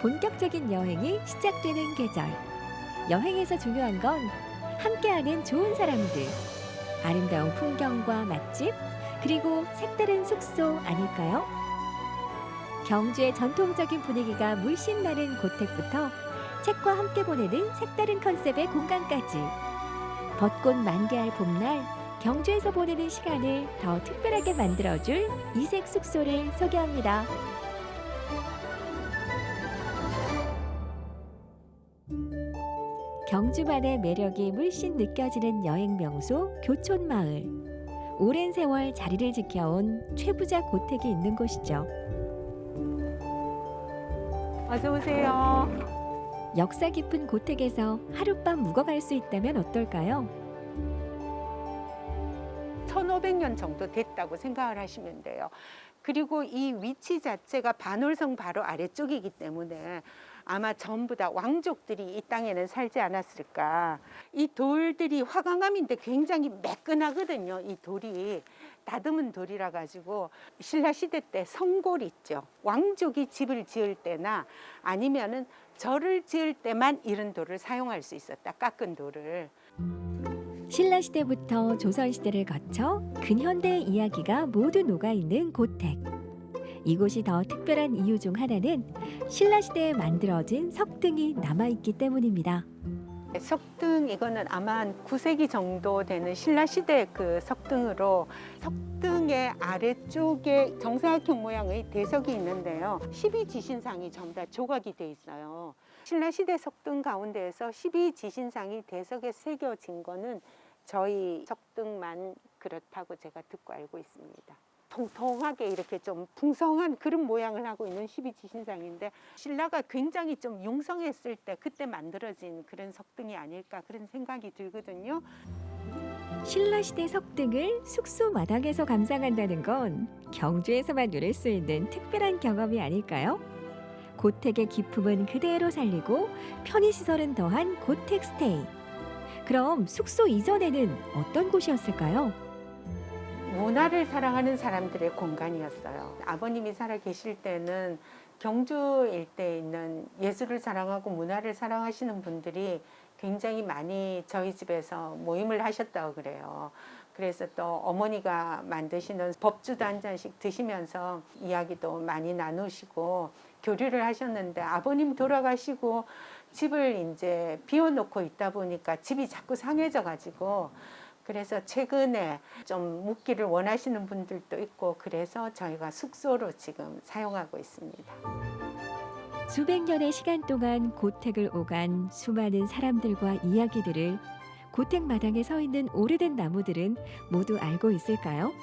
본격적인 여행이 시작되는 계절. 여행에서 중요한 건 함께하는 좋은 사람들, 아름다운 풍경과 맛집, 그리고 색다른 숙소 아닐까요? 경주의 전통적인 분위기가 물씬 나는 고택부터 책과 함께 보내는 색다른 컨셉의 공간까지. 벚꽃 만개할 봄날, 경주에서 보내는 시간을 더 특별하게 만들어줄 이색 숙소를 소개합니다. 경주만의 매력이 물씬 느껴지는 여행 명소 교촌마을. 오랜 세월 자리를 지켜온 최부자 고택이 있는 곳이죠. 어서 오세요. 역사 깊은 고택에서 하룻밤 묵어갈 수 있다면 어떨까요? 1500년 정도 됐다고 생각을 하시면 돼요. 그리고 이 위치 자체가 반월성 바로 아래쪽이기 때문에 아마 전부 다 왕족들이 이 땅에는 살지 않았을까. 이 돌들이 화강암인데 굉장히 매끈하거든요. 이 돌이 다듬은 돌이라 가지고 신라시대 때 성골 있죠. 왕족이 집을 지을 때나 아니면은 절을 지을 때만 이런 돌을 사용할 수 있었다. 깎은 돌을. 신라시대부터 조선시대를 거쳐 근현대의 이야기가 모두 녹아있는 고택. 이곳이 더 특별한 이유 중 하나는 신라시대에 만들어진 석등이 남아있기 때문입니다. 석등 이거는 아마 9세기 정도 되는 신라시대 그 석등으로 석등의 아래쪽에 정사각형 모양의 대석이 있는데요. 12지신상이 전부 다 조각이 돼 있어요. 신라시대 석등 가운데에서 12지신상이 대석에 새겨진 거는 저희 석등만 그렇다고 제가 듣고 알고 있습니다. 통통하게 이렇게 좀 풍성한 그런 모양을 하고 있는 12지신상인데 신라가 굉장히 좀 융성했을 때 그때 만들어진 그런 석등이 아닐까 그런 생각이 들거든요. 신라시대 석등을 숙소 마당에서 감상한다는 건 경주에서만 누릴 수 있는 특별한 경험이 아닐까요? 고택의 기품은 그대로 살리고 편의시설은 더한 고택 스테이. 그럼 숙소 이전에는 어떤 곳이었을까요? 문화를 사랑하는 사람들의 공간이었어요. 아버님이 살아 계실 때는 경주 일대에 있는 예술을 사랑하고 문화를 사랑하시는 분들이 굉장히 많이 저희 집에서 모임을 하셨다고 그래요. 그래서 또 어머니가 만드시는 법주도 한 잔씩 드시면서 이야기도 많이 나누시고 교류를 하셨는데 아버님 돌아가시고 집을 이제 비워놓고 있다 보니까 집이 자꾸 상해져 가지고 그래서 최근에 좀 묵기를 원하시는 분들도 있고 그래서 저희가 숙소로 지금 사용하고 있습니다. 수백 년의 시간 동안 고택을 오간 수많은 사람들과 이야기들을 고택 마당에 서 있는 오래된 나무들은 모두 알고 있을까요?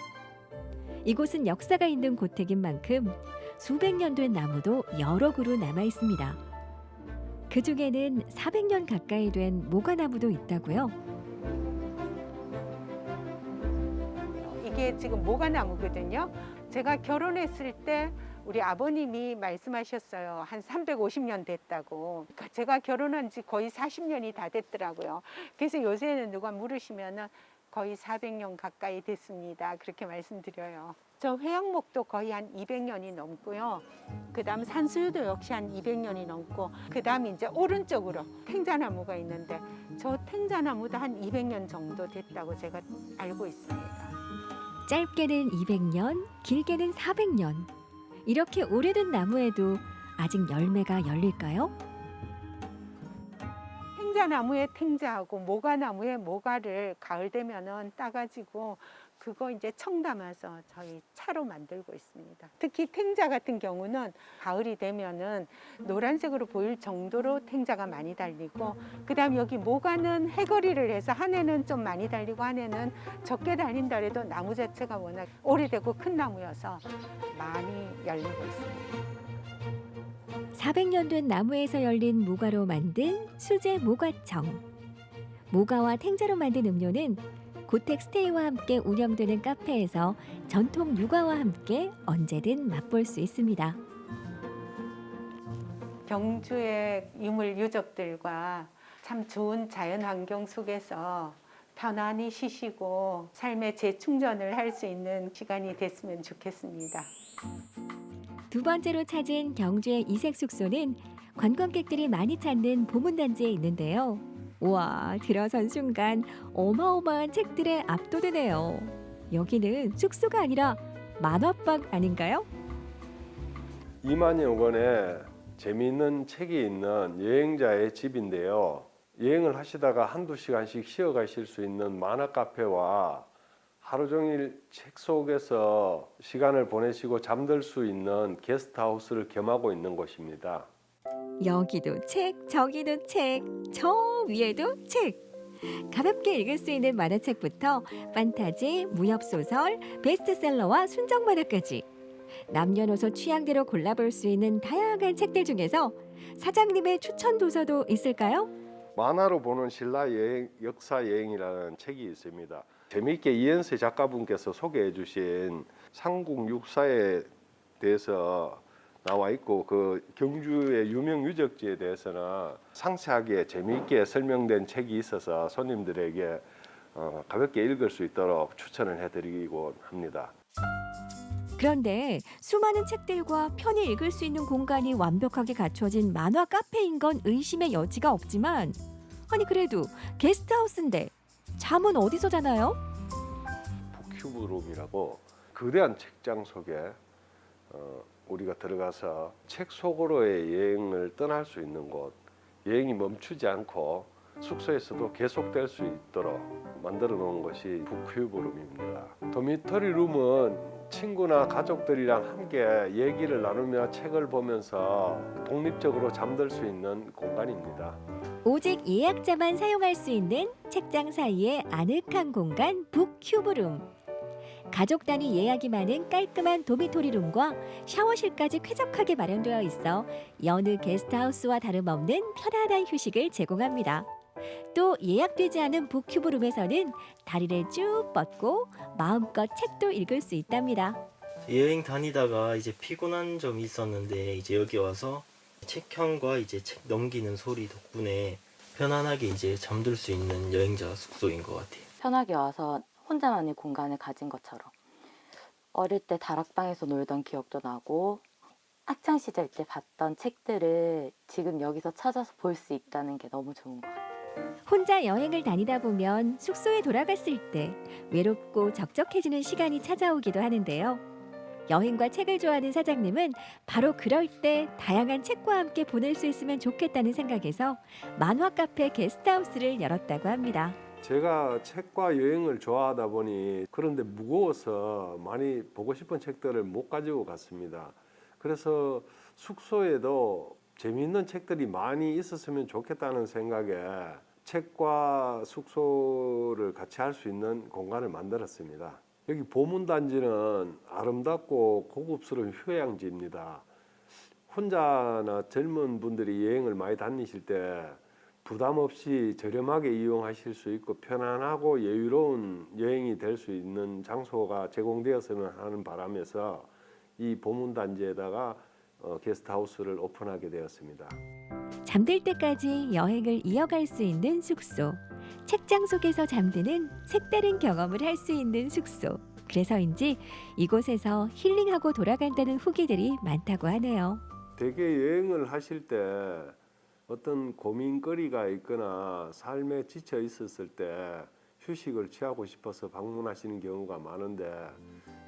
이곳은 역사가 있는 고택인 만큼 수백 년 된 나무도 여러 그루 남아 있습니다. 그 중에는 400년 가까이 된 모가나무도 있다고요. 이게 지금 모가나무거든요. 제가 결혼했을 때 우리 아버님이 말씀하셨어요. 한 350년 됐다고. 그러니까 제가 결혼한 지 거의 40년이 다 됐더라고요. 그래서 요새는 누가 물으시면은 거의 400년 가까이 됐습니다. 그렇게 말씀드려요. 저 회양목도 거의 한 200년이 넘고요. 그다음 산수유도 역시 한 200년이 넘고 그다음 이제 오른쪽으로 탱자나무가 있는데 저 탱자나무도 한 200년 정도 됐다고 제가 알고 있습니다. 짧게는 200년, 길게는 400년. 이렇게 오래된 나무에도 아직 열매가 열릴까요? 탱자나무에 탱자하고 모가나무에 모가를 가을 되면은 따가지고 그거 이제 청 담아서 저희 차로 만들고 있습니다. 특히 탱자 같은 경우는 가을이 되면은 노란색으로 보일 정도로 탱자가 많이 달리고 그다음 여기 모가는 해거리를 해서 한 해는 좀 많이 달리고 한 해는 적게 달린다 해도 나무 자체가 워낙 오래되고 큰 나무여서 많이 열리고 있습니다. 400년 된 나무에서 열린 모가로 만든 수제 모가청. 모가와 탱자로 만든 음료는 고택 스테이와 함께 운영되는 카페에서 전통 육아와 함께 언제든 맛볼 수 있습니다. 경주의 유물 유적들과 참 좋은 자연 환경 속에서 편안히 쉬시고 삶의 재충전을 할 수 있는 시간이 됐으면 좋겠습니다. 두 번째로 찾은 경주의 이색 숙소는 관광객들이 많이 찾는 보문단지에 있는데요. 우와, 들어선 순간 어마어마한 책들에 압도되네요. 여기는 숙소가 아니라 만화방 아닌가요? 2만여 권의 재미있는 책이 있는 여행자의 집인데요. 여행을 하시다가 한두 시간씩 쉬어 가실 수 있는 만화 카페와 하루 종일 책 속에서 시간을 보내시고 잠들 수 있는 게스트하우스를 겸하고 있는 곳입니다. 여기도 책, 저기도 책, 저 위에도 책. 가볍게 읽을 수 있는 만화책부터 판타지, 무협소설, 베스트셀러와 순정 만화까지 남녀노소 취향대로 골라볼 수 있는 다양한 책들 중에서 사장님의 추천 도서도 있을까요? 만화로 보는 신라 여행, 역사 여행이라는 책이 있습니다. 재미있게 이현세 작가분께서 소개해 주신 삼국 육사에 대해서 나와 있고 그 경주의 유명 유적지에 대해서는 상세하게 재미있게 설명된 책이 있어서 손님들에게 가볍게 읽을 수 있도록 추천을 해드리고 합니다. 그런데 수많은 책들과 편히 읽을 수 있는 공간이 완벽하게 갖춰진 만화 카페인 건 의심의 여지가 없지만 아니 그래도 게스트하우스인데 잠은 어디서 자나요? 큐브룸이라고 거대한 책장 속에 우리가 들어가서 책 속으로의 여행을 떠날 수 있는 곳, 여행이 멈추지 않고 숙소에서도 계속될 수 있도록 만들어 놓은 것이 북큐브룸입니다. 도미토리 룸은 친구나 가족들이랑 함께 얘기를 나누며 책을 보면서 독립적으로 잠들 수 있는 공간입니다. 오직 예약자만 사용할 수 있는 책장 사이의 아늑한 공간 북큐브룸. 가족 단위 예약이 많은 깔끔한 도미토리룸과 샤워실까지 쾌적하게 마련되어 있어 여느 게스트하우스와 다름없는 편안한 휴식을 제공합니다. 또 예약되지 않은 북큐브룸에서는 다리를 쭉 뻗고 마음껏 책도 읽을 수 있답니다. 여행 다니다가 이제 피곤한 점이 있었는데 이제 여기 와서 책향과 이제 책 넘기는 소리 덕분에 편안하게 이제 잠들 수 있는 여행자 숙소인 것 같아요. 편하게 와서 혼자만의 공간을 가진 것처럼 어릴 때 다락방에서 놀던 기억도 나고 학창 시절 때 봤던 책들을 지금 여기서 찾아서 볼 수 있다는 게 너무 좋은 것 같아요. 혼자 여행을 다니다 보면 숙소에 돌아갔을 때 외롭고 적적해지는 시간이 찾아오기도 하는데요. 여행과 책을 좋아하는 사장님은 바로 그럴 때 다양한 책과 함께 보낼 수 있으면 좋겠다는 생각에서 만화 카페 게스트하우스를 열었다고 합니다. 제가 책과 여행을 좋아하다 보니 그런데 무거워서 많이 보고 싶은 책들을 못 가지고 갔습니다. 그래서 숙소에도 재미있는 책들이 많이 있었으면 좋겠다는 생각에 책과 숙소를 같이 할 수 있는 공간을 만들었습니다. 여기 보문단지는 아름답고 고급스러운 휴양지입니다. 혼자나 젊은 분들이 여행을 많이 다니실 때 부담 없이 저렴하게 이용하실 수 있고 편안하고 여유로운 여행이 될 수 있는 장소가 제공되었으면 하는 바람에서 이 보문단지에다가 게스트하우스를 오픈하게 되었습니다. 잠들 때까지 여행을 이어갈 수 있는 숙소. 책장 속에서 잠드는 색다른 경험을 할 수 있는 숙소. 그래서인지 이곳에서 힐링하고 돌아간다는 후기들이 많다고 하네요. 대개 여행을 하실 때 어떤 고민거리가 있거나 삶에 지쳐 있었을 때 휴식을 취하고 싶어서 방문하시는 경우가 많은데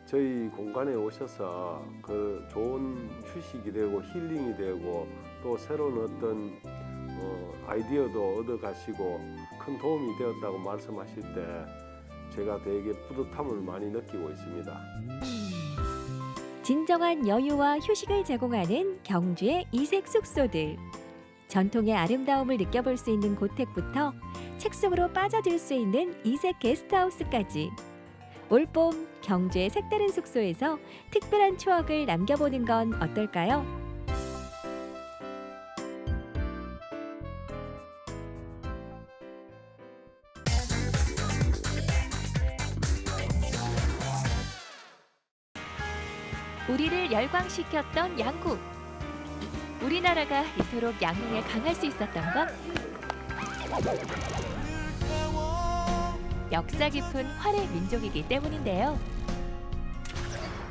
저희 공간에 오셔서 그 좋은 휴식이 되고 힐링이 되고 또 새로운 어떤 아이디어도 얻어가시고 큰 도움이 되었다고 말씀하실 때 제가 되게 뿌듯함을 많이 느끼고 있습니다. 진정한 여유와 휴식을 제공하는 경주의 이색 숙소들. 전통의 아름다움을 느껴볼 수 있는 고택부터 책 속으로 빠져들 수 있는 이색 게스트하우스까지. 올봄 경주의 색다른 숙소에서 특별한 추억을 남겨보는 건 어떨까요? 우리를 열광시켰던 양국. 우리나라가 이토록 양궁에 강할 수 있었던 건 역사 깊은 활의 민족이기 때문인데요.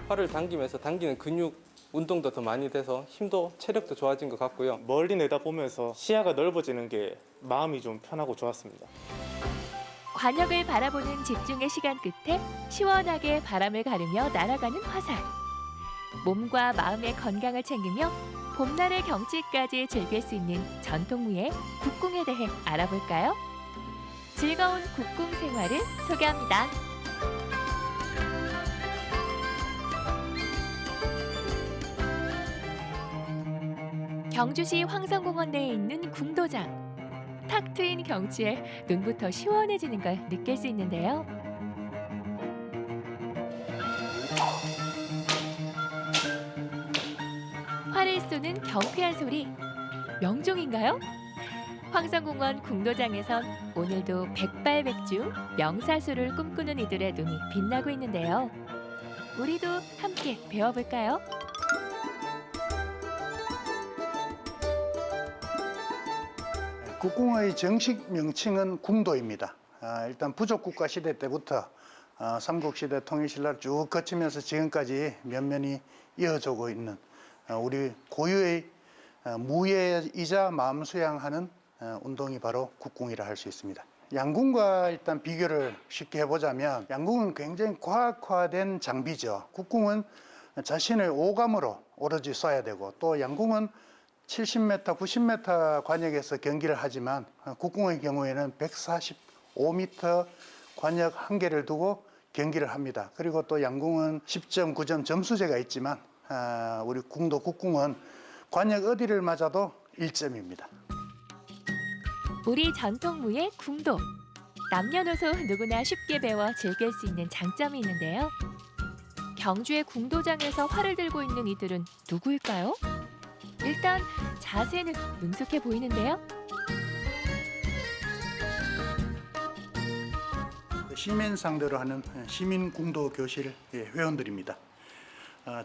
활을 당기면서 당기는 근육 운동도 더 많이 돼서 힘도 체력도 좋아진 것 같고요. 멀리 내다보면서 시야가 넓어지는 게 마음이 좀 편하고 좋았습니다. 관역을 바라보는 집중의 시간 끝에 시원하게 바람을 가르며 날아가는 화살. 몸과 마음의 건강을 챙기며 봄날의 경치까지 즐길 수 있는 전통무예 국궁에 대해 알아볼까요? 즐거운 국궁 생활을 소개합니다. 경주시 황성공원 내에 있는 궁도장. 탁 트인 경치에 눈부터 시원해지는 걸 느낄 수 있는데요. 활을 쏘는 경쾌한 소리, 명종인가요? 황성공원 궁도장에선 오늘도 백발백중 명사수를 꿈꾸는 이들의 눈이 빛나고 있는데요. 우리도 함께 배워볼까요? 국궁의 정식 명칭은 궁도입니다. 일단 부족국가 시대 때부터 삼국시대 통일신라를 쭉 거치면서 지금까지 면면이 이어져오고 있는 우리 고유의 무예이자 마음수양하는 운동이 바로 국궁이라 할 수 있습니다. 양궁과 일단 비교를 쉽게 해보자면 양궁은 굉장히 과학화된 장비죠. 국궁은 자신의 오감으로 오로지 쏴야 되고 또 양궁은 70m, 90m 관역에서 경기를 하지만 국궁의 경우에는 145m 관역 한 개를 두고 경기를 합니다. 그리고 또 양궁은 10점, 9점 점수제가 있지만 우리 궁도 국궁은 관역 어디를 맞아도 1점입니다. 우리 전통무예 궁도. 남녀노소 누구나 쉽게 배워 즐길 수 있는 장점이 있는데요. 경주의 궁도장에서 활을 들고 있는 이들은 누구일까요? 일단 자세는 능숙해 보이는데요. 시민 상대로 하는 시민 궁도 교실 회원들입니다.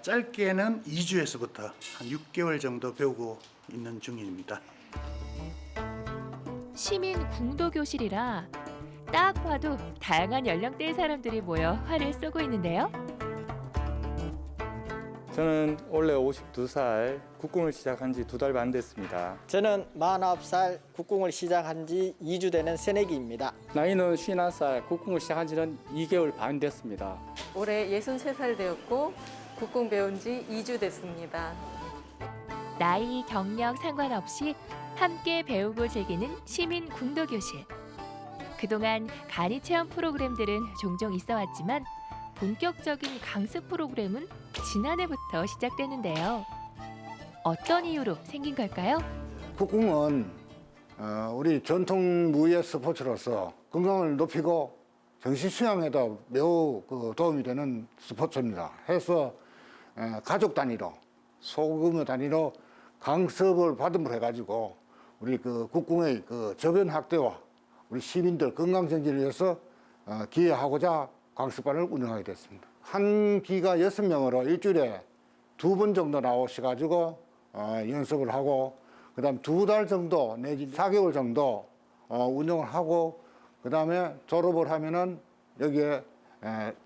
짧게는 2주에서부터 한 6개월 정도 배우고 있는 중입니다. 시민 궁도 교실이라 딱 봐도 다양한 연령대의 사람들이 모여 활을 쏘고 있는데요. 저는 원래 52살 국궁을 시작한 지 2달 반 됐습니다. 저는 49살 국궁을 시작한 지 2주 되는 새내기입니다. 나이는 51살, 국궁을 시작한 지는 2개월 반 됐습니다. 올해 63살 되었고 국궁 배운 지 2주 됐습니다. 나이, 경력 상관없이 함께 배우고 즐기는 시민 궁도 교실. 그동안 간이 체험 프로그램들은 종종 있어 왔지만 본격적인 강습 프로그램은 지난해부터 시작됐는데요. 어떤 이유로 생긴 걸까요? 국궁은 우리 전통 무예 스포츠로서 건강을 높이고 정신 수양에도 매우 도움이 되는 스포츠입니다. 해서 가족 단위로 소규모 단위로 강습을 받음으로 해가지고 우리 국궁의 저변 확대와 우리 시민들 건강 정진을 위해서 기여하고자 강습반을 운영하게 됐습니다. 한 기가 6명으로 일주일에 2번 정도 나오셔가지고 연습을 하고 그다음 2달 정도 내지 4개월 정도 운영을 하고 그다음에 졸업을 하면은 여기에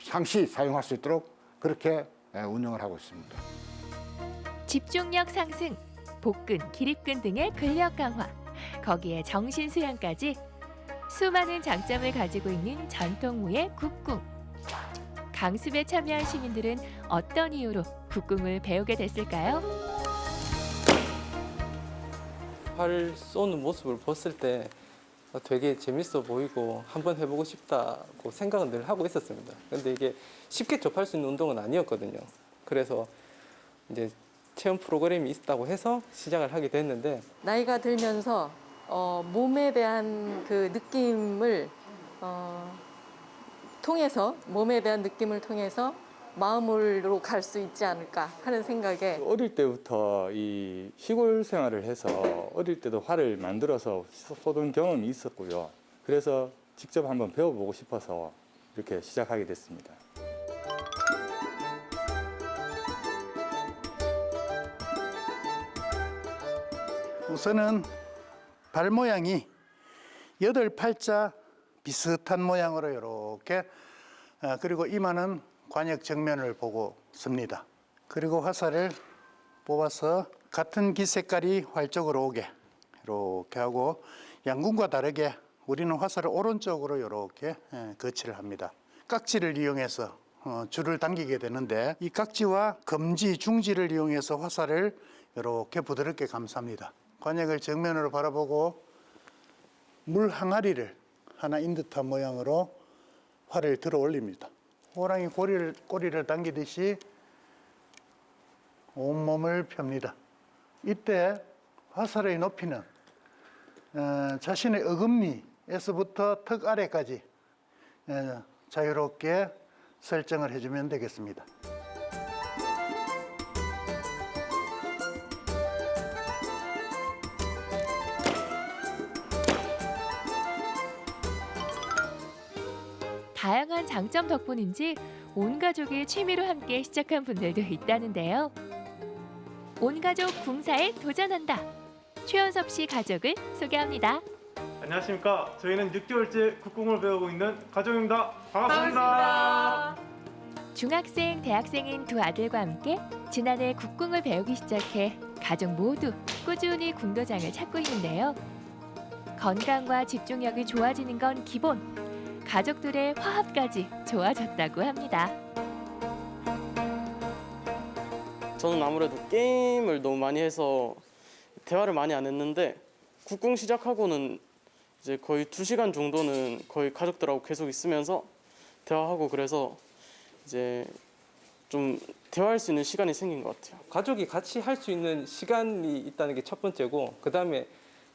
상시 사용할 수 있도록 그렇게 운영을 하고 있습니다. 집중력 상승, 복근, 기립근 등의 근력 강화, 거기에 정신 수양까지 수많은 장점을 가지고 있는 전통무예 국궁. 강습에 참여한 시민들은 어떤 이유로 국궁을 배우게 됐을까요? 활 쏘는 모습을 봤을 때 되게 재밌어 보이고 한번 해보고 싶다고 생각은 늘 하고 있었습니다. 근데 이게 쉽게 접할 수 있는 운동은 아니었거든요. 그래서 이제 체험 프로그램이 있다고 해서 시작을 하게 됐는데 나이가 들면서 몸에 대한 그 느낌을 몸에 대한 느낌을 통해서 마음으로 갈 수 있지 않을까 하는 생각에 어릴 때부터 이 시골 생활을 해서 어릴 때도 활을 만들어서 쏘던 경험이 있었고요. 그래서 직접 한번 배워보고 싶어서 이렇게 시작하게 됐습니다. 우선은 발 모양이 8팔자 비슷한 모양으로 이렇게 그리고 이마는 관역 정면을 보고 씁니다. 그리고 화살을 뽑아서 같은 깃 색깔이 활쪽으로 오게 이렇게 하고 양군과 다르게 우리는 화살을 오른쪽으로 이렇게 거치를 합니다. 깍지를 이용해서 줄을 당기게 되는데 이 깍지와 검지, 중지를 이용해서 화살을 이렇게 부드럽게 감쌉니다. 관역을 정면으로 바라보고 물 항아리를 하나 인 듯한 모양으로 활을 들어 올립니다. 호랑이 꼬리를 당기듯이 온몸을 펴니다. 이때 화살의 높이는 자신의 어금니에서부터 턱 아래까지 자유롭게 설정을 해주면 되겠습니다. 다양한 장점 덕분인지 온 가족이 취미로 함께 시작한 분들도 있다는데요. 온 가족 궁사에 도전한다. 최연섭 씨 가족을 소개합니다. 안녕하십니까. 저희는 6개월째 국궁을 배우고 있는 가족입니다. 반갑습니다. 중학생, 대학생인 두 아들과 함께 지난해 국궁을 배우기 시작해 가족 모두 꾸준히 궁도장을 찾고 있는데요. 건강과 집중력이 좋아지는 건 기본. 가족들의 화합까지 좋아졌다고 합니다. 저는 아무래도 게임을 너무 많이 해서 대화를 많이 안 했는데 국궁 시작하고는 이제 거의 2시간 정도는 거의 가족들하고 계속 있으면서 대화하고 그래서 이제 좀 대화할 수 있는 시간이 생긴 것 같아요. 가족이 같이 할 수 있는 시간이 있다는 게 첫 번째고 그다음에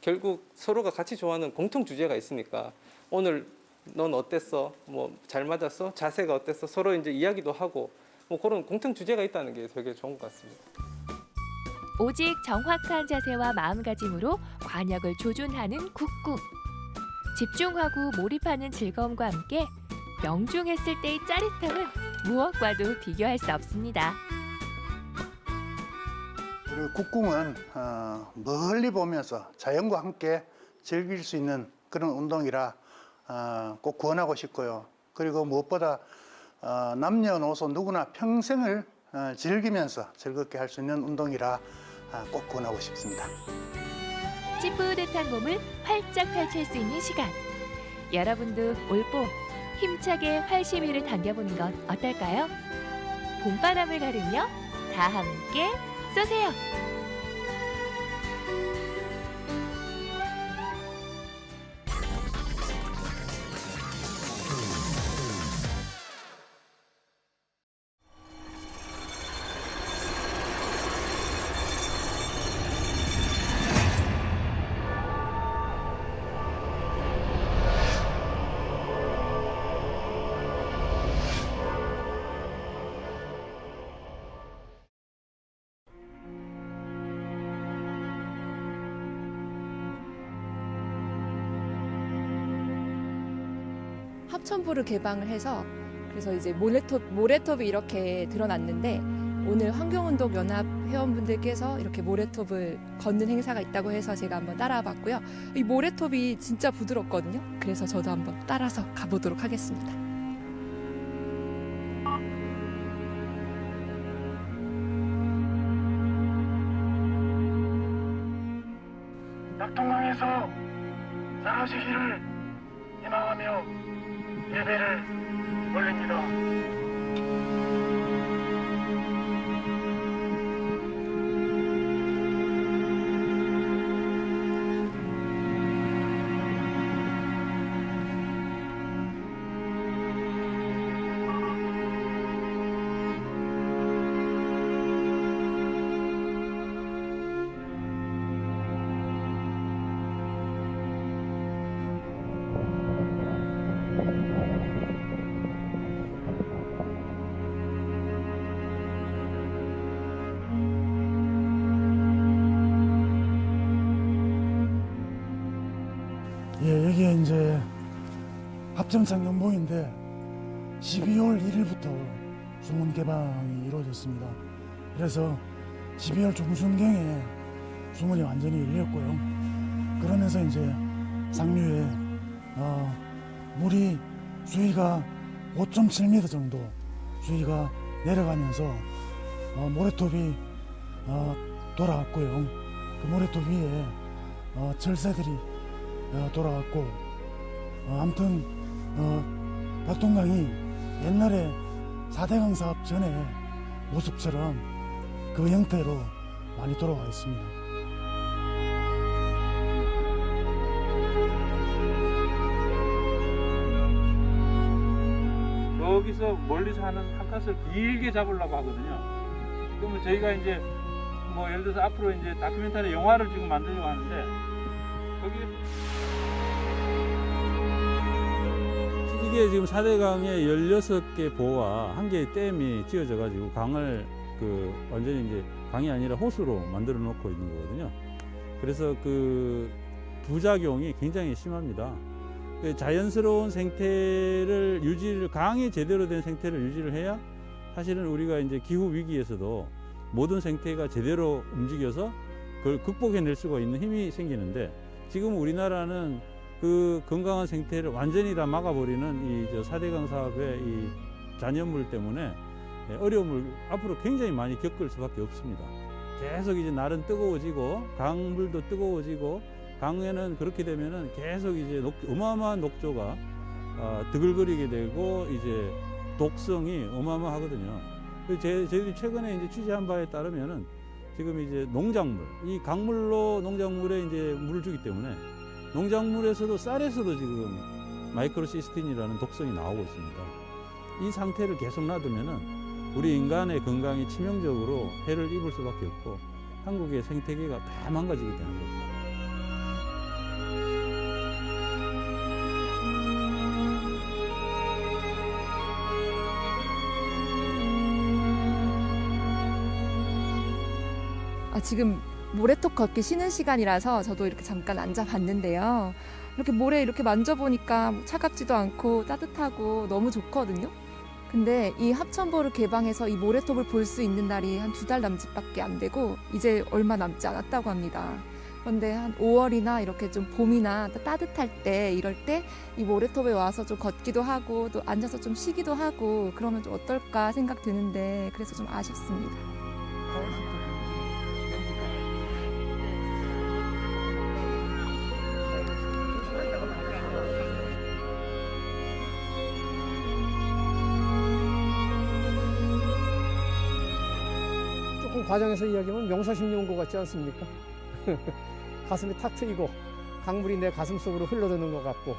결국 서로가 같이 좋아하는 공통 주제가 있으니까 오늘 넌 어땠어? 뭐 잘 맞았어? 자세가 어땠어? 서로 이제 이야기도 하고 뭐 그런 공통 주제가 있다는 게 되게 좋은 것 같습니다. 오직 정확한 자세와 마음가짐으로 관역을 조준하는 국궁. 집중하고 몰입하는 즐거움과 함께 명중했을 때의 짜릿함은 무엇과도 비교할 수 없습니다. 우리 국궁은 멀리 보면서 자연과 함께 즐길 수 있는 그런 운동이라 꼭 권하고 싶고요. 그리고 무엇보다 남녀노소 누구나 평생을 즐기면서 즐겁게 할 수 있는 운동이라 꼭 권하고 싶습니다. 찌뿌듯한 몸을 활짝 펼칠 수 있는 시간. 여러분도 올봄 힘차게 활시위를 당겨보는 건 어떨까요? 봄바람을 가르며 다 함께 쏘세요. 합천부를 개방을 해서 그래서 이제 모래톱이 이렇게 드러났는데 오늘 환경운동 연합 회원분들께서 이렇게 모래톱을 걷는 행사가 있다고 해서 제가 한번 따라와 봤고요. 이 모래톱이 진짜 부드럽거든요. 그래서 저도 한번 따라서 가보도록 하겠습니다. 낙동강에서 사라지기를 희망하며 예배를 올립니다. 예, 여기가 이제 합정창 연봉인데 12월 1일부터 수문 개방이 이루어졌습니다. 그래서 12월 중순경에 수문이 완전히 열렸고요. 그러면서 이제 상류에 물이 수위가 5.7m 정도 수위가 내려가면서 모래톱이 돌아왔고요. 그 모래톱 위에 철새들이 돌아왔고 아무튼 낙동강이 옛날에 4대강 사업 전에 모습처럼 그 형태로 많이 돌아와 있습니다. 여기서 멀리서 하는 한 컷을 길게 잡으려고 하거든요. 그러면 저희가 이제 뭐 예를 들어서 앞으로 이제 다큐멘터리 영화를 지금 만들려고 하는데 거기 이게 지금 4대강에 16개 보와 1개의 댐이 지어져 가지고 강을 완전히 이제 강이 아니라 호수로 만들어 놓고 있는 거거든요. 그래서 그 부작용이 굉장히 심합니다. 자연스러운 생태를 강이 제대로 된 생태를 유지를 해야 사실은 우리가 이제 기후 위기에서도 모든 생태가 제대로 움직여서 그걸 극복해낼 수가 있는 힘이 생기는데 지금 우리나라는 그 건강한 생태를 완전히 다 막아버리는 이 4대강 사업의 이 잔여물 때문에 어려움을 앞으로 굉장히 많이 겪을 수밖에 없습니다. 계속 이제 날은 뜨거워지고 강물도 뜨거워지고 강에는 그렇게 되면은 계속 이제 어마어마한 녹조가 드글거리게 되고 이제 독성이 어마어마하거든요. 저희들이 최근에 이제 취재한 바에 따르면은 지금 이제 농작물, 이 강물로 농작물에 이제 물을 주기 때문에 농작물에서도 쌀에서도 지금 마이크로시스틴이라는 독성이 나오고 있습니다. 이 상태를 계속 놔두면은 우리 인간의 건강에 치명적으로 해를 입을 수밖에 없고 한국의 생태계가 다 망가지게 되는 거죠. 지금 모래톱 걷기 쉬는 시간이라서 저도 이렇게 잠깐 앉아봤는데요. 이렇게 모래 이렇게 만져보니까 차갑지도 않고 따뜻하고 너무 좋거든요. 근데 이 합천보를 개방해서 이 모래톱을 볼 수 있는 날이 한 2달 남짓밖에 안 되고 이제 얼마 남지 않았다고 합니다. 그런데 한 5월이나 이렇게 좀 봄이나 따뜻할 때 이럴 때 이 모래톱에 와서 좀 걷기도 하고 또 앉아서 좀 쉬기도 하고 그러면 좀 어떨까 생각 드는데 그래서 좀 아쉽습니다. 조금 과정에서 이야기하면 명사심리 온 것 같지 않습니까? 가슴이 탁 트이고 강물이 내 가슴 속으로 흘러드는 것 같고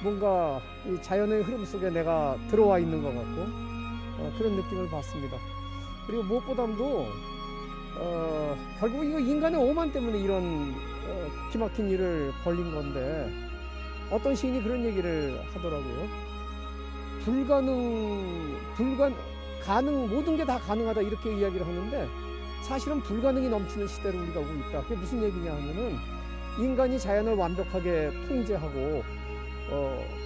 뭔가 이 자연의 흐름 속에 내가 들어와 있는 것 같고 그런 느낌을 받습니다. 그리고 무엇보다도 결국 이거 인간의 오만 때문에 이런 기막힌 일을 벌린 건데 어떤 시인이 그런 얘기를 하더라고요. 가능, 모든 게 다 가능하다 이렇게 이야기를 하는데 사실은 불가능이 넘치는 시대로 우리가 오고 있다. 그게 무슨 얘기냐 하면은 인간이 자연을 완벽하게 통제하고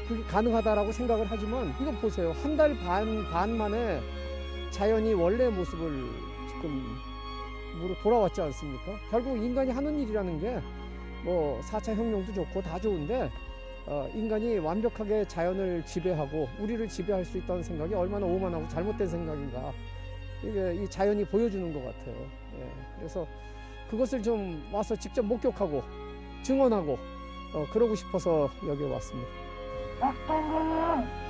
그게 가능하다라고 생각을 하지만 이거 보세요. 한 달 반 만에 자연이 원래의 모습을 지금 돌아왔지 않습니까? 결국 인간이 하는 일이라는 게 뭐 4차 혁명도 좋고 다 좋은데 인간이 완벽하게 자연을 지배하고 우리를 지배할 수 있다는 생각이 얼마나 오만하고 잘못된 생각인가 이게 이 자연이 보여주는 것 같아요. 예, 그래서 그것을 좀 와서 직접 목격하고 증언하고 그러고 싶어서 여기에 왔습니다. 낙동강은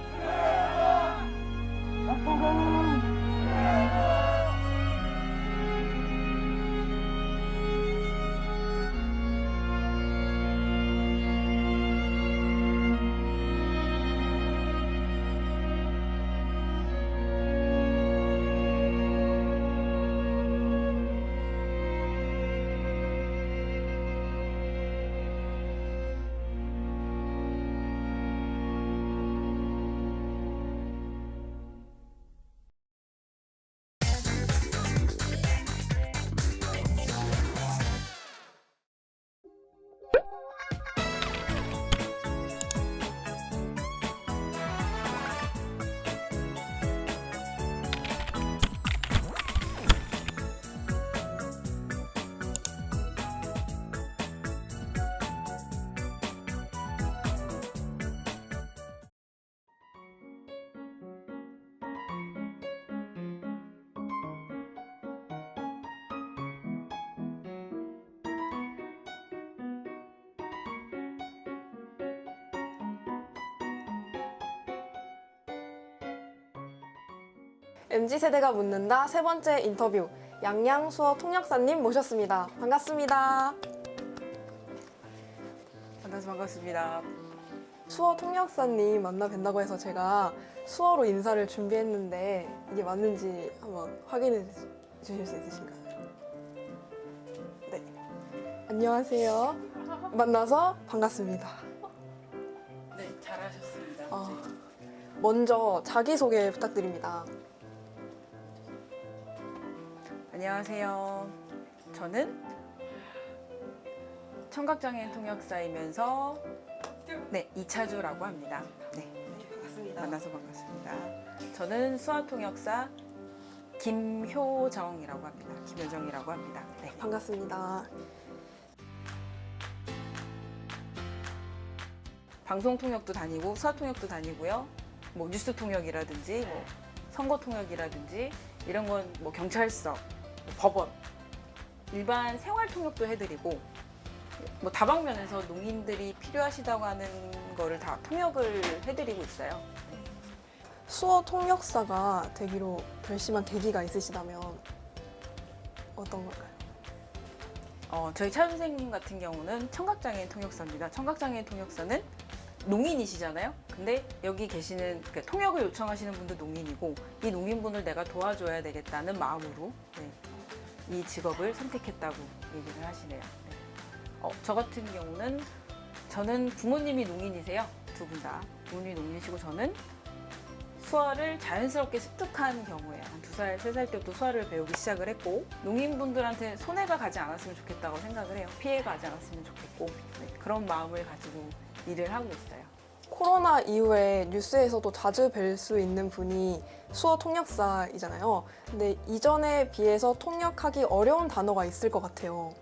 MZ세대가 묻는다 세 번째 인터뷰 양양 수어 통역사님 모셨습니다. 반갑습니다. 만나서 반갑습니다. 수어 통역사님 만나 뵌다고 해서 제가 수어로 인사를 준비했는데 이게 맞는지 한번 확인해 주실 수 있으신가요? 네. 안녕하세요. 만나서 반갑습니다. 네, 잘하셨습니다. 먼저 자기소개 부탁드립니다. 안녕하세요. 저는 청각장애인 통역사이면서 이차주라고 합니다. 네, 반갑습니다. 만나서 반갑습니다. 저는 수화통역사 김효정이라고 합니다. 김효정이라고 합니다. 네. 반갑습니다. 방송 통역도 다니고 수화 통역도 다니고요. 뭐 뉴스 통역이라든지 뭐 선거 통역이라든지 이런 건 뭐 경찰서, 뭐 법원, 일반 생활 통역도 해드리고 뭐 다방면에서 농인들이 필요하시다고 하는 거를 다 통역을 해드리고 있어요. 수어 통역사가 되기로 결심한 계기가 있으시다면 어떤 걸까요? 저희 차 선생님 같은 경우는 청각장애인 통역사입니다. 청각장애인 통역사는 농인이시잖아요. 근데 여기 계시는 통역을 요청하시는 분도 농인이고 이 농인분을 내가 도와줘야 되겠다는 마음으로 이 직업을 선택했다고 얘기를 하시네요. 저 같은 경우는 저는 부모님이 농인이세요. 두 분 다. 부모님이 농인이시고 저는 수화를 자연스럽게 습득한 경우에 한 2살, 3살 때부터 수화를 배우기 시작을 했고 농인분들한테 손해가 가지 않았으면 좋겠다고 생각을 해요. 피해가 가지 않았으면 좋겠고 그런 마음을 가지고 일을 하고 있어요. 코로나 이후에 뉴스에서도 자주 뵐 수 있는 분이 수어 통역사이잖아요. 근데 이전에 비해서 통역하기 어려운 단어가 있을 것 같아요.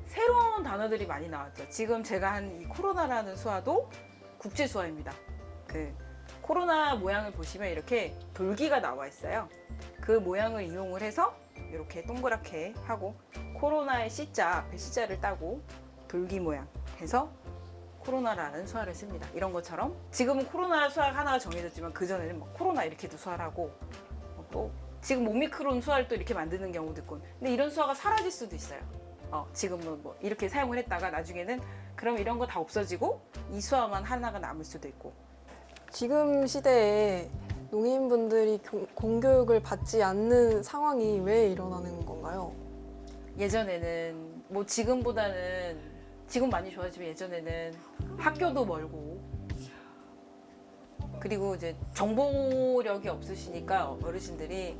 새로운 단어들이 많이 나왔죠. 지금 제가 한 이 코로나라는 수화도 국제 수화입니다. 그 코로나 모양을 보시면 이렇게 돌기가 나와 있어요. 그 모양을 이용을 해서 이렇게 동그랗게 하고 코로나의 C자 앞에 C자를 따고 돌기 모양 해서 코로나라는 수화를 씁니다. 이런 것처럼 지금은 코로나 수화 하나가 정해졌지만 그전에는 막 코로나 이렇게도 수화를 하고 또 지금 오미크론 수화를 또 이렇게 만드는 경우도 있고 근데 이런 수화가 사라질 수도 있어요. 지금은 뭐 이렇게 사용을 했다가 나중에는 그럼 이런 거 다 없어지고 이 수화만 하나가 남을 수도 있고 지금 시대에 농인분들이 공교육을 받지 않는 상황이 왜 일어나는 건가요? 예전에는 뭐 지금보다는 지금 많이 좋아지만 예전에는 학교도 멀고 그리고 이제 정보력이 없으시니까 어르신들이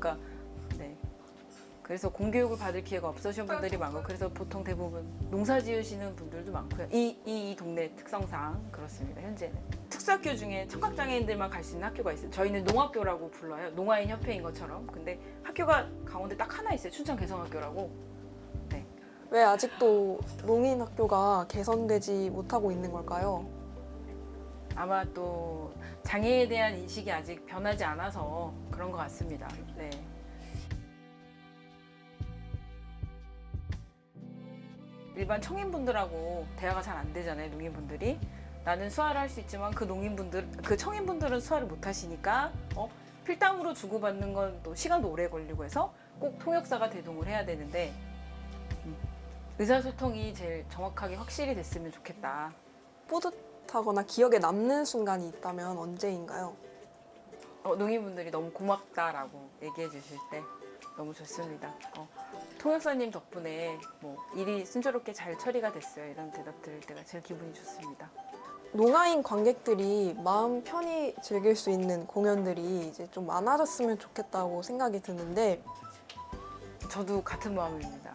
그래서 공교육을 받을 기회가 없으신 분들이 많고 그래서 보통 대부분 농사 지으시는 분들도 많고요. 이 동네 특성상 그렇습니다. 현재는 특수학교 중에 청각장애인들만 갈 수 있는 학교가 있어요. 저희는 농학교라고 불러요. 농아인 협회인 것처럼. 근데 학교가 강원도에 딱 하나 있어요. 춘천 개성학교라고. 왜 아직도 농인 학교가 개선되지 못하고 있는 걸까요? 아마 또 장애에 대한 인식이 아직 변하지 않아서 그런 것 같습니다. 네. 일반 청인분들하고 대화가 잘 안 되잖아요. 농인분들이 나는 수화를 할 수 있지만 그 청인분들은 수화를 못 하시니까 필담으로 주고받는 건 또 시간도 오래 걸리고 해서 꼭 통역사가 대동을 해야 되는데 의사소통이 제일 정확하게 확실히 됐으면 좋겠다. 뿌듯하거나 기억에 남는 순간이 있다면 언제인가요? 농인분들이 너무 고맙다라고 얘기해 주실 때 너무 좋습니다. 통역사님 덕분에 뭐 일이 순조롭게 잘 처리가 됐어요. 이런 대답 들을 때가 제일 기분이 좋습니다. 농아인 관객들이 마음 편히 즐길 수 있는 공연들이 이제 좀 많아졌으면 좋겠다고 생각이 드는데 저도 같은 마음입니다.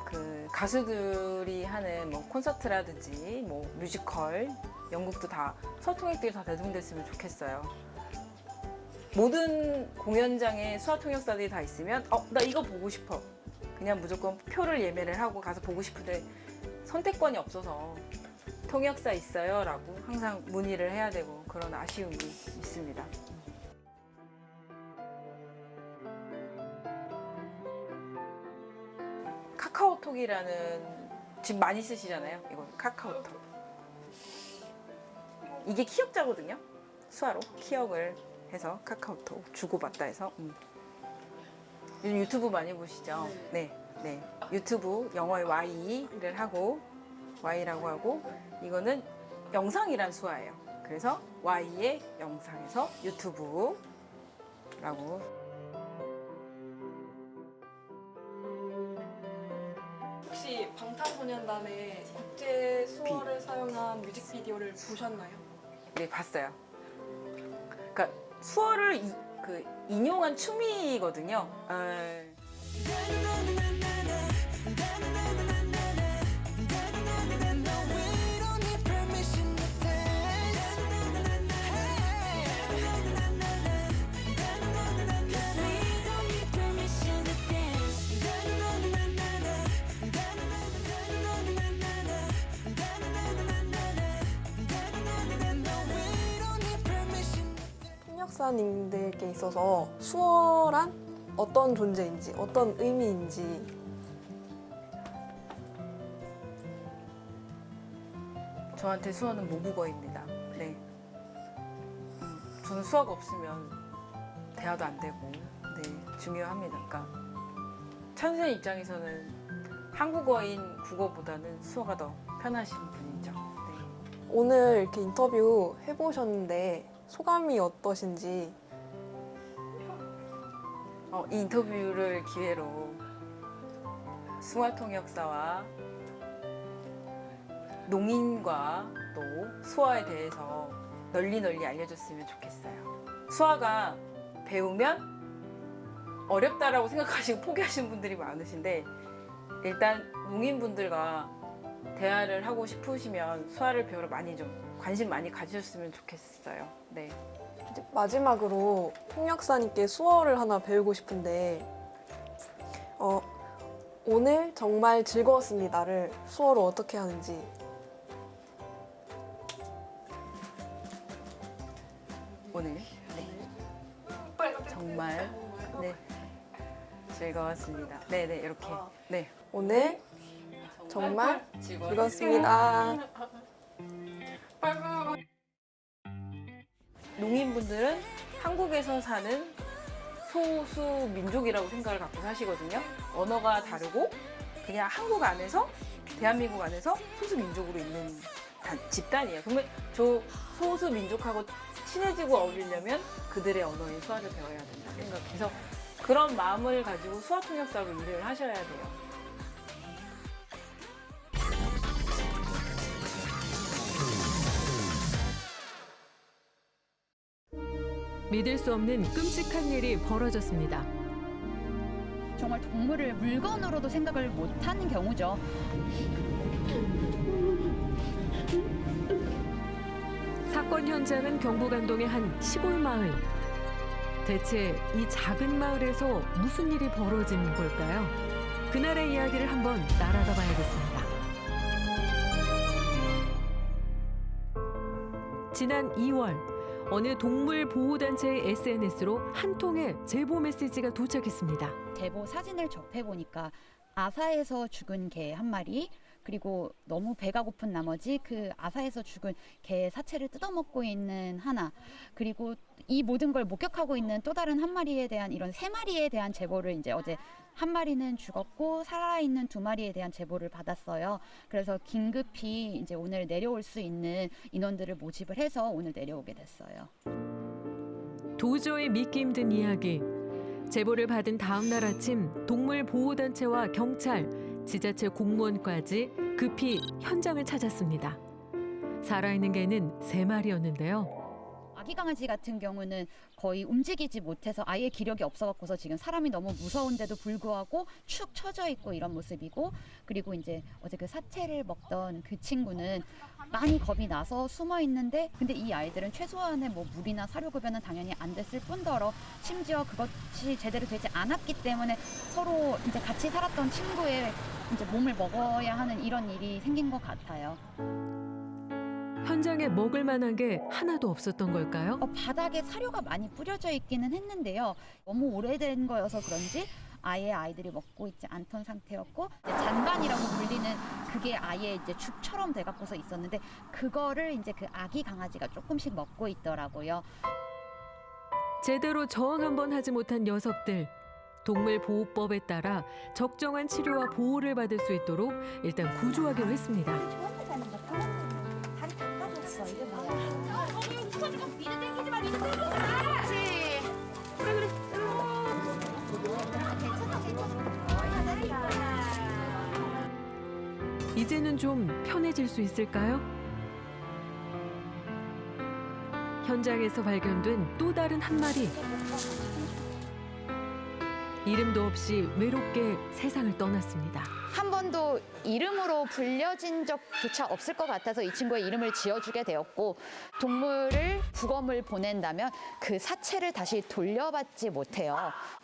그 가수들이 하는 뭐 콘서트라든지 뭐 뮤지컬, 연극도 다 수화통역들이 다 대동됐으면 좋겠어요. 모든 공연장에 수화통역사들이 다 있으면 나 이거 보고 싶어. 그냥 무조건 표를 예매를 하고 가서 보고 싶은데 선택권이 없어서 통역사 있어요? 라고 항상 문의를 해야 되고 그런 아쉬움이 있습니다. 카카오톡이라는 지금 많이 쓰시잖아요. 이거 카카오톡. 이게 키역자거든요. 수화로 키역을 해서 카카오톡 주고받다 해서 요즘 유튜브 많이 보시죠? 네. 네. 유튜브 영어의 Y를 하고 Y라고 하고 이거는 영상이란 수화예요. 그래서 Y의 영상에서 유튜브라고. 혹시 방탄소년단의 국제 수어를 사용한 뮤직비디오를 보셨나요? 네, 봤어요. 그러니까 수어를 인용한 춤이거든요. 통역사님들께 있어서 수어란 어떤 존재인지, 어떤 의미인지 저한테 수어는 모국어입니다. 네. 저는 수어가 없으면 대화도 안 되고, 네, 중요합니다. 그러니까 찬수님 입장에서는 한국어인 국어보다는 수어가 더 편하신 분이죠. 네. 오늘 이렇게 인터뷰 해보셨는데 소감이 어떠신지? 이 인터뷰를 기회로 수화통역사와 농인과 또 수화에 대해서 널리 알려줬으면 좋겠어요. 수화가 배우면 어렵다라고 생각하시고 포기하시는 분들이 많으신데 일단 농인분들과 대화를 하고 싶으시면 수화를 배우러 많이 좀 관심 많이 가지셨으면 좋겠어요. 네. 이제 마지막으로 통역사님께 수어를 하나 배우고 싶은데 오늘 정말 즐거웠습니다를 수어로 어떻게 하는지. 오늘 정말 즐거웠습니다. 네네 이렇게 네 오늘 정말 즐거웠습니다. 농인분들은 한국에서 사는 소수 민족이라고 생각을 갖고 사시거든요. 언어가 다르고 그냥 한국 안에서 대한민국 안에서 소수 민족으로 있는 집단이에요. 그러면 저 소수 민족하고 친해지고 어울리려면 그들의 언어인 수화를 배워야 된다 생각해서 그런 마음을 가지고 수화 통역사로 일을 하셔야 돼요. 믿을 수 없는 끔찍한 일이 벌어졌습니다. 정말 동물을 물건으로도 생각을 못하는 경우죠. 사건 현장은 경북안동의 한 시골 마을. 대체 이 작은 마을에서 무슨 일이 벌어진 걸까요? 그날의 이야기를 한번 따라가 봐야겠습니다. 지난 2월 어느 동물 보호단체의 SNS로 한 통의 제보 메시지가 도착했습니다. 제보 사진을 접해보니까 아사에서 죽은 개 한 마리, 그리고 너무 배가 고픈 나머지 그 아사에서 죽은 개 사체를 뜯어먹고 있는 하나, 그리고 이 모든 걸 목격하고 있는 또 다른 한 마리에 대한 이런 세 마리에 대한 제보를 이제 어제 한 마리는 죽었고 살아있는 두 마리에 대한 제보를 받았어요. 그래서 긴급히 이제 오늘 내려올 수 있는 인원들을 모집을 해서 오늘 내려오게 됐어요. 도저히 믿기 힘든 이야기. 제보를 받은 다음 날 아침 동물보호단체와 경찰, 지자체 공무원까지 급히 현장을 찾았습니다. 살아있는 개는 3마리였는데요. 아기 강아지 같은 경우는 거의 움직이지 못해서 아예 기력이 없어갖고서 지금 사람이 너무 무서운데도 불구하고 축 처져 있고 이런 모습이고, 그리고 이제 어제 그 사체를 먹던 그 친구는 많이 겁이 나서 숨어 있는데, 근데 이 아이들은 최소한의 뭐 물이나 사료급여는 당연히 안 됐을 뿐더러 심지어 그것이 제대로 되지 않았기 때문에 서로 이제 같이 살았던 친구의 이제 몸을 먹어야 하는 이런 일이 생긴 것 같아요. 현장에 먹을 만한 게 하나도 없었던 걸까요? 바닥에 사료가 많이 뿌려져 있기는 했는데요. 너무 오래된 거여서 그런지 아예 아이들이 먹고 있지 않던 상태였고, 이제 잔반이라고 불리는 그게 아예 이제 죽처럼 돼갖고서 있었는데 그거를 이제 그 아기 강아지가 조금씩 먹고 있더라고요. 제대로 저항 한번 하지 못한 녀석들. 동물보호법에 따라 적정한 치료와 보호를 받을 수 있도록 일단 구조하기로 했습니다. 이제는 좀 편해질 수 있을까요? 현장에서 발견된 또 다른 한 마리. 이름도 없이 외롭게 세상을 떠났습니다. 한 번도 이름으로 불려진 적조차 없을 것 같아서 이 친구의 이름을 지어주게 되었고, 동물을 부검을 보낸다면 그 사체를 다시 돌려받지 못해요.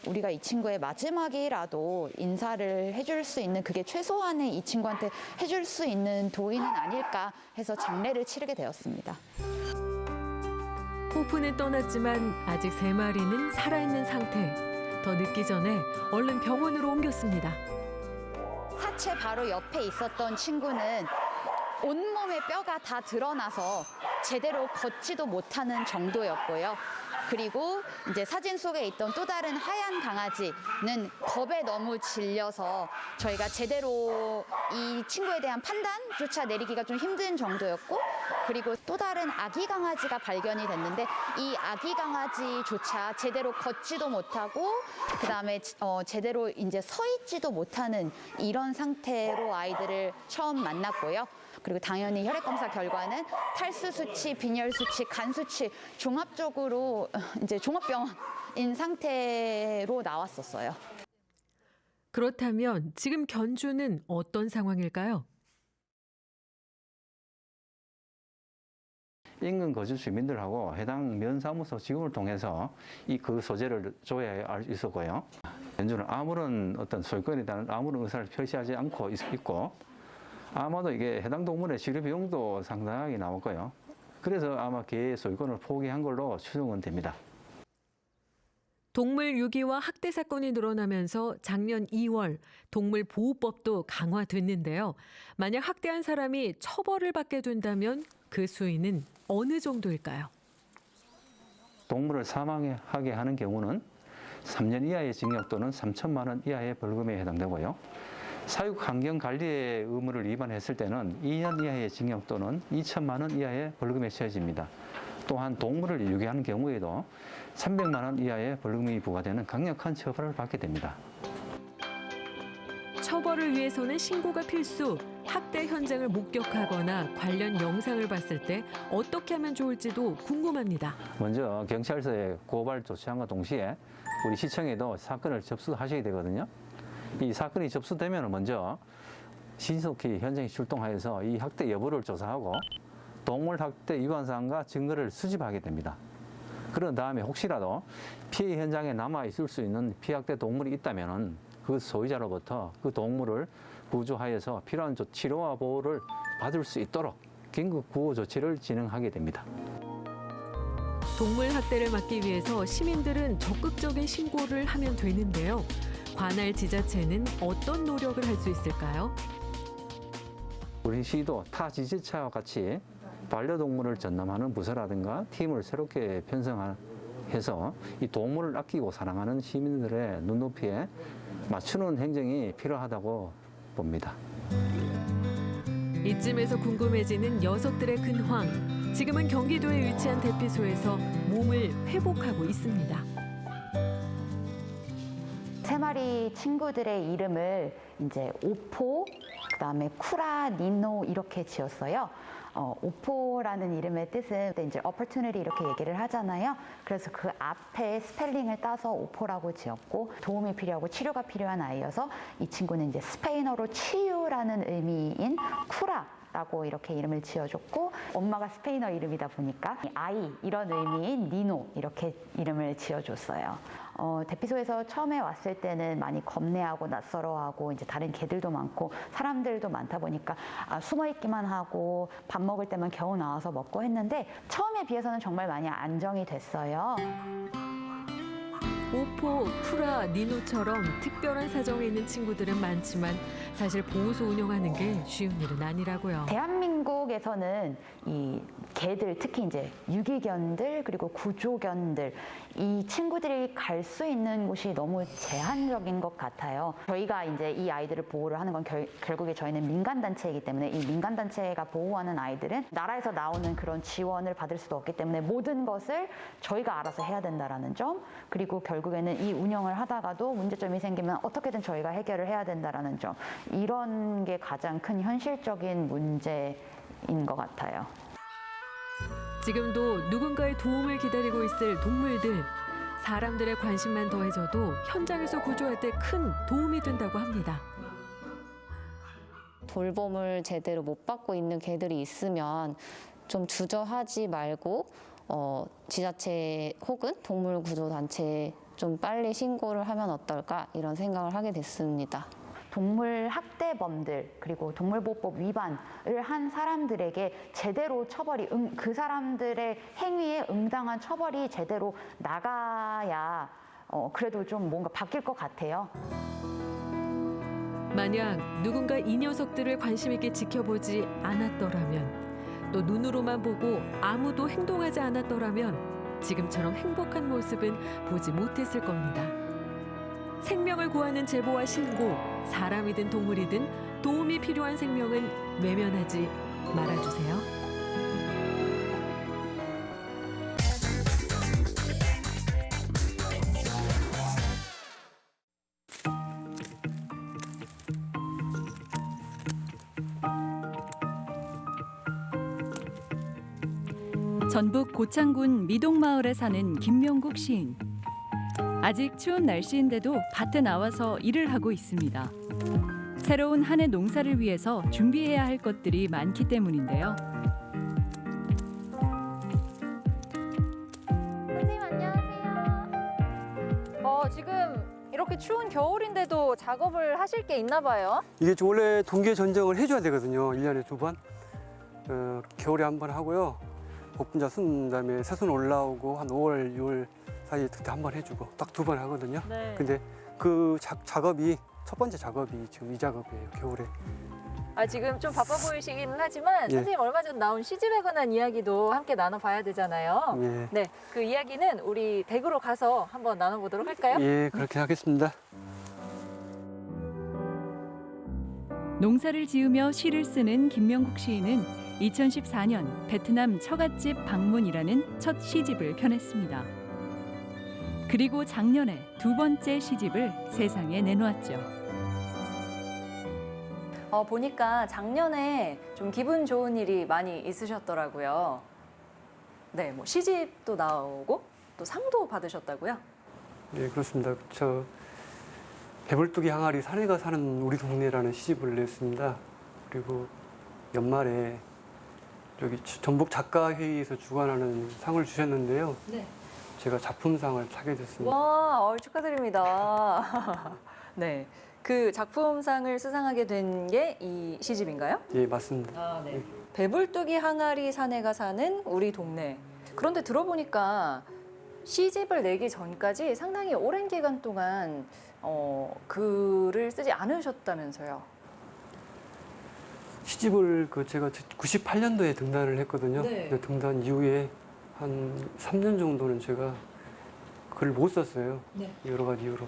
우리가 이 친구의 마지막이라도 인사를 해줄 수 있는, 그게 최소한의 이 친구한테 해줄 수 있는 도의는 아닐까 해서 장례를 치르게 되었습니다. 포프는 떠났지만 아직 3마리는 살아있는 상태. 더 늦기 전에 얼른 병원으로 옮겼습니다. 사체 바로 옆에 있었던 친구는 온몸의 뼈가 다 드러나서 제대로 걷지도 못하는 정도였고요. 그리고 이제 사진 속에 있던 또 다른 하얀 강아지는 겁에 너무 질려서 저희가 제대로 이 친구에 대한 판단조차 내리기가 좀 힘든 정도였고, 그리고 또 다른 아기 강아지가 발견이 됐는데 이 아기 강아지조차 제대로 걷지도 못하고 그다음에 제대로 이제 서 있지도 못하는 이런 상태로 아이들을 처음 만났고요. 그리고 당연히 혈액 검사 결과는 탈수 수치, 빈혈 수치, 간 수치 종합적으로 이제 종합병인 상태로 나왔었어요. 그렇다면 지금 견주는 어떤 상황일까요? 인근 거주 주민들하고 해당 면사무소 직원을 통해서 그 소재를 조회할 수 있었고요. 견주는 아무런 어떤 소유권에 대한 아무런 의사를 표시하지 않고 있고, 아마도 이게 해당 동물의 치료 비용도 상당하게 나왔고요. 그래서 아마 개의 소유권을 포기한 걸로 추정은 됩니다. 동물 유기와 학대 사건이 늘어나면서 작년 2월 동물보호법도 강화됐는데요. 만약 학대한 사람이 처벌을 받게 된다면 그 수위는 어느 정도일까요? 동물을 사망하게 하는 경우는 3년 이하의 징역 또는 3천만 원 이하의 벌금에 해당되고요. 사육 환경 관리의 의무를 위반했을 때는 2년 이하의 징역 또는 2천만 원 이하의 벌금에 처해집니다. 또한 동물을 유기하는 경우에도 300만 원 이하의 벌금이 부과되는 강력한 처벌을 받게 됩니다. 처벌을 위해서는 신고가 필수. 학대 현장을 목격하거나 관련 영상을 봤을 때 어떻게 하면 좋을지도 궁금합니다. 먼저 경찰서에 고발 조치함과 동시에 우리 시청에도 사건을 접수하셔야 되거든요. 이 사건이 접수되면 먼저 신속히 현장에 출동하여서 이 학대 여부를 조사하고 동물 학대 위반 사항과 증거를 수집하게 됩니다. 그런 다음에 혹시라도 피해 현장에 남아 있을 수 있는 피학대 동물이 있다면 그 소유자로부터 그 동물을 구조하여서 필요한 치료와 보호를 받을 수 있도록 긴급 구호 조치를 진행하게 됩니다. 동물 학대를 막기 위해서 시민들은 적극적인 신고를 하면 되는데요. 관할 지자체는 어떤 노력을 할 수 있을까요? 우리 시도 타 지자체와 같이 반려동물을 전담하는 부서라든가 팀을 새롭게 편성해서 이 동물을 아끼고 사랑하는 시민들의 눈높이에 맞추는 행정이 필요하다고 봅니다. 이쯤에서 궁금해지는 녀석들의 근황. 지금은 경기도에 위치한 대피소에서 몸을 회복하고 있습니다. 3마리 친구들의 이름을 이제 오포, 그다음에 쿠라, 니노 이렇게 지었어요. 오포라는 이름의 뜻은 이제 opportunity 이렇게 얘기를 하잖아요. 그래서 그 앞에 스펠링을 따서 오포라고 지었고, 도움이 필요하고 치료가 필요한 아이여서 이 친구는 이제 스페인어로 치유라는 의미인 쿠라라고 이렇게 이름을 지어줬고, 엄마가 스페인어 이름이다 보니까 아이 이런 의미인 니노 이렇게 이름을 지어줬어요. 대피소에서 처음에 왔을 때는 많이 겁내하고 낯설어하고 이제 다른 개들도 많고 사람들도 많다 보니까 숨어 있기만 하고 밥 먹을 때만 겨우 나와서 먹고 했는데 처음에 비해서는 정말 많이 안정이 됐어요. 오포, 쿠라, 니노처럼 특별한 사정이 있는 친구들은 많지만 사실 보호소 운영하는 게 쉬운 일은 아니라고요. 대한민국에서는 이 개들, 특히 이제 유기견들 그리고 구조견들 이 친구들이 갈 수 있는 곳이 너무 제한적인 것 같아요. 저희가 이제 이 아이들을 보호를 하는 건 결국에 저희는 민간 단체이기 때문에 이 민간 단체가 보호하는 아이들은 나라에서 나오는 그런 지원을 받을 수도 없기 때문에 모든 것을 저희가 알아서 해야 된다라는 점, 그리고 결국에는 이 운영을 하다가도 문제점이 생기면 어떻게든 저희가 해결을 해야 된다라는 점, 이런 게 가장 큰 현실적인 문제인 것 같아요. 지금도 누군가의 도움을 기다리고 있을 동물들. 사람들의 관심만 더해져도 현장에서 구조할 때 큰 도움이 된다고 합니다. 돌봄을 제대로 못 받고 있는 개들이 있으면 좀 주저하지 말고 지자체 혹은 동물구조단체에 좀 빨리 신고를 하면 어떨까 이런 생각을 하게 됐습니다. 동물 학대범들 그리고 동물보호법 위반을 한 사람들에게 제대로 처벌이 그 사람들의 행위에 응당한 처벌이 제대로 나가야 그래도 좀 뭔가 바뀔 것 같아요. 만약 누군가 이 녀석들을 관심 있게 지켜보지 않았더라면, 또 눈으로만 보고 아무도 행동하지 않았더라면 지금처럼 행복한 모습은 보지 못했을 겁니다. 생명을 구하는 제보와 신고, 사람이든 동물이든 도움이 필요한 생명은 외면하지 말아주세요. 전북 고창군 미동마을에 사는 김명국 시인. 아직 추운 날씨인데도 밭에 나와서 일을 하고 있습니다. 새로운 한 해 농사를 위해서 준비해야 할 것들이 많기 때문인데요. 선생님 안녕하세요. 지금 이렇게 추운 겨울인데도 작업을 하실 게 있나 봐요. 이게 원래 동계 전정을 해줘야 되거든요. 1년에 2번. 겨울에 한 번 하고요. 복분자 순 다음에 새순 올라오고 한 5월, 6월 사이에 그때 한 번 해주고 딱 2번 하거든요. 네. 근데 그 작업이 첫 번째 작업이 지금 이 작업이에요. 겨울에. 지금 좀 바빠 보이시기는 하지만 예. 선생님 얼마 전 나온 시집에 관한 이야기도 함께 나눠봐야 되잖아요. 예. 네, 그 이야기는 우리 댁으로 가서 한번 나눠보도록 할까요? 예, 그렇게 하겠습니다. 농사를 지으며 시를 쓰는 김명국 시인은 2014년 베트남 처갓집 방문이라는 첫 시집을 펴냈습니다. 그리고 작년에 두 번째 시집을 세상에 내놓았죠. 보니까 작년에 좀 기분 좋은 일이 많이 있으셨더라고요. 네, 뭐 시집도 나오고 또 상도 받으셨다고요? 예, 그렇습니다. 저 배불뚝이 항아리 사내가 사는 우리 동네라는 시집을 냈습니다. 그리고 연말에 여기 전북 작가회의에서 주관하는 상을 주셨는데요. 네. 제가 작품상을 타게 됐습니다. 와, 축하드립니다. 네, 그 작품상을 수상하게 된 게 이 시집인가요? 예, 맞습니다. 네. 배불뚝이 항아리 사내가 사는 우리 동네. 그런데 들어보니까 시집을 내기 전까지 상당히 오랜 기간 동안 글을 쓰지 않으셨다면서요? 시집을 제가 98년도에 등단을 했거든요. 네. 근데 등단 이후에 한 3년 정도는 제가 글을 못 썼어요. 네. 여러 가지 이유로.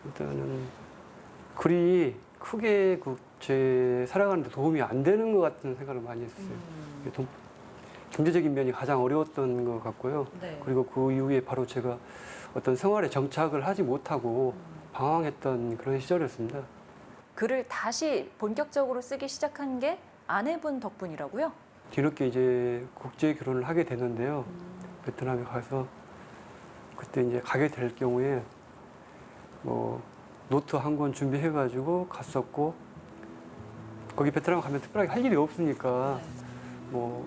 일단은 글이 크게 제 살아가는 데 도움이 안 되는 것 같은 생각을 많이 했어요. 경제적인 면이 가장 어려웠던 것 같고요. 네. 그리고 그 이후에 바로 제가 어떤 생활에 정착을 하지 못하고 방황했던 그런 시절이었습니다. 글을 다시 본격적으로 쓰기 시작한 게 아내분 덕분이라고요? 뒤늦게 이제 국제 결혼을 하게 됐는데요. 베트남에 가서 그때 이제 가게 될 경우에 뭐 노트 한 권 준비해가지고 갔었고, 거기 베트남 가면 특별하게 할 일이 없으니까 뭐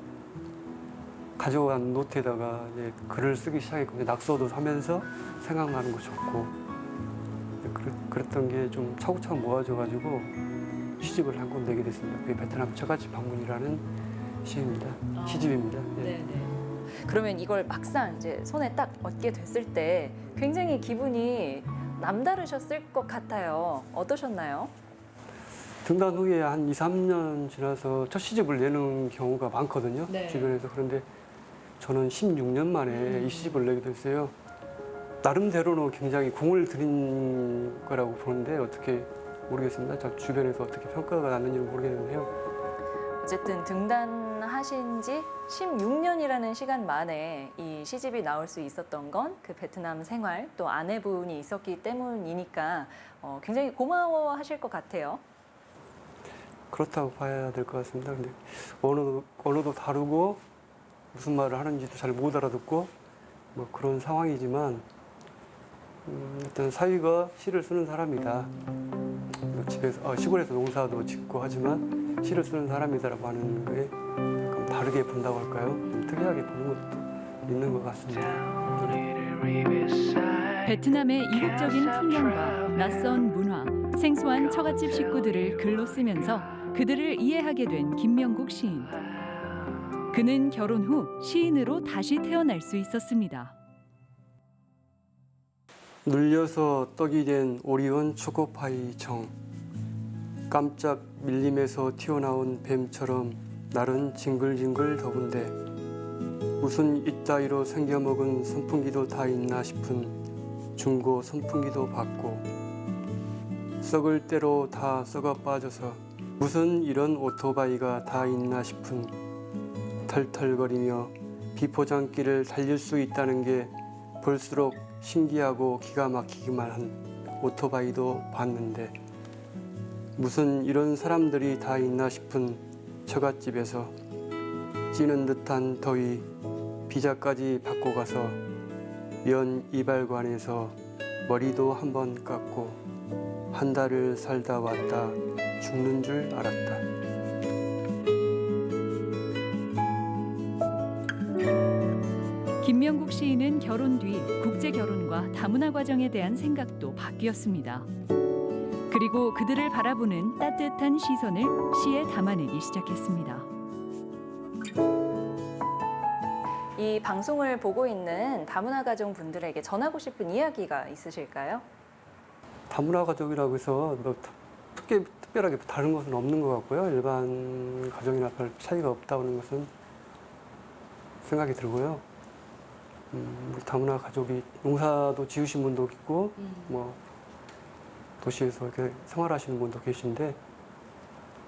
가져간 노트에다가 이제 글을 쓰기 시작했고, 낙서도 하면서 생각나는 거 적고, 그랬던 게 좀 차곡차곡 모아져가지고 시집을 한 권 내게 됐습니다. 그게 베트남 처갓집 방문이라는 시입니다. 시집입니다. 네. 그러면 이걸 막상 이제 손에 딱 얻게 됐을 때 굉장히 기분이 남다르셨을 것 같아요. 어떠셨나요? 등단 후에 한 2, 3년 지나서 첫 시집을 내는 경우가 많거든요. 네. 주변에서. 그런데 저는 16년 만에 이 시집을 내게 됐어요. 나름대로는 굉장히 공을 들인 거라고 보는데 어떻게 모르겠습니다. 저 주변에서 어떻게 평가가 났는지는 모르겠는데요. 어쨌든 등단하신 지 16년이라는 시간 만에 이 시집이 나올 수 있었던 건 그 베트남 생활 또 아내분이 있었기 때문이니까 굉장히 고마워하실 것 같아요. 그렇다고 봐야 될 것 같습니다. 근데 언어도 다르고 무슨 말을 하는지도 잘 못 알아듣고 뭐 그런 상황이지만 일단 사위가 시를 쓰는 사람이다. 집에서 시골에서 농사도 짓고 하지만 시를 쓰는 사람이다라고 하는 거에 좀 다르게 본다고 할까요? 좀 특이하게 보는 것도 있는 것 같습니다. 베트남의 이국적인 풍경과 낯선 문화, 생소한 처갓집 식구들을 글로 쓰면서 그들을 이해하게 된 김명국 시인. 그는 결혼 후 시인으로 다시 태어날 수 있었습니다. 눌려서 떡이 된 오리온 초코파이 정. 깜짝 밀림에서 튀어나온 뱀처럼 날은 징글징글 더운데 무슨 이따위로 생겨먹은 선풍기도 다 있나 싶은 중고 선풍기도 받고 썩을 대로 다 썩어 빠져서 무슨 이런 오토바이가 다 있나 싶은 털털거리며 비포장길을 달릴 수 있다는 게 볼수록 신기하고 기가 막히기만 한 오토바이도 봤는데 무슨 이런 사람들이 다 있나 싶은 처갓집에서 찌는 듯한 더위 비자까지 받고 가서 면 이발관에서 머리도 한번 깎고 한 달을 살다 왔다 죽는 줄 알았다. 김명국 시인은 결혼 뒤 국제 결혼과 다문화 과정에 대한 생각도 바뀌었습니다. 그리고 그들을 바라보는 따뜻한 시선을 시에 담아내기 시작했습니다. 이 방송을 보고 있는 다문화 가정 분들에게 전하고 싶은 이야기가 있으실까요? 다문화 가족이라고 해서 뭐 특별하게 다른 것은 없는 것 같고요. 일반 가정이나 별 차이가 없다는 것은 생각이 들고요. 다문화 가족이 농사도 지으신 분도 있고 뭐 도시에서 이렇게 생활하시는 분도 계신데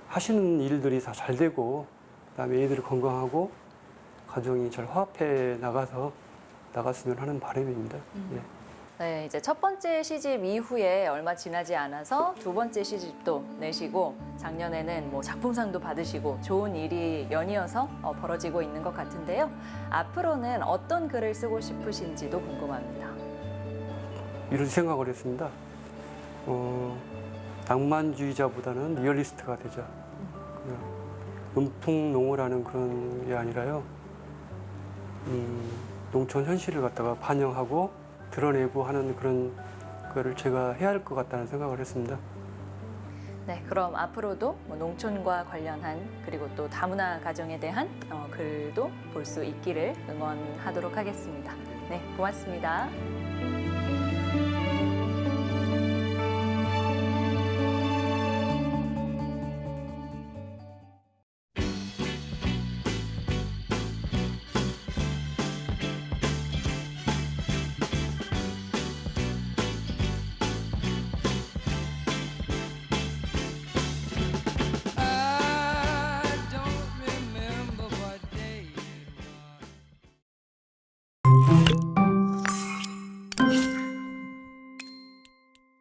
하시는 일들이 다 잘 되고 그다음에 애들이 건강하고 가정이 잘 화합해 나갔으면 하는 바람입니다. 예. 네, 이제 첫 번째 시집 이후에 얼마 지나지 않아서 두 번째 시집도 내시고 작년에는 뭐 작품상도 받으시고 좋은 일이 연이어서 벌어지고 있는 것 같은데요. 앞으로는 어떤 글을 쓰고 싶으신지도 궁금합니다. 이런 생각을 했습니다. 낭만주의자보다는 리얼리스트가 되자. 음풍농어라는 그런 게 아니라요. 농촌 현실을 갖다가 반영하고 드러내고 하는 그런 거를 제가 해야 할 것 같다는 생각을 했습니다. 네, 그럼 앞으로도 뭐 농촌과 관련한 그리고 또 다문화 가정에 대한 글도 볼 수 있기를 응원하도록 하겠습니다. 네, 고맙습니다.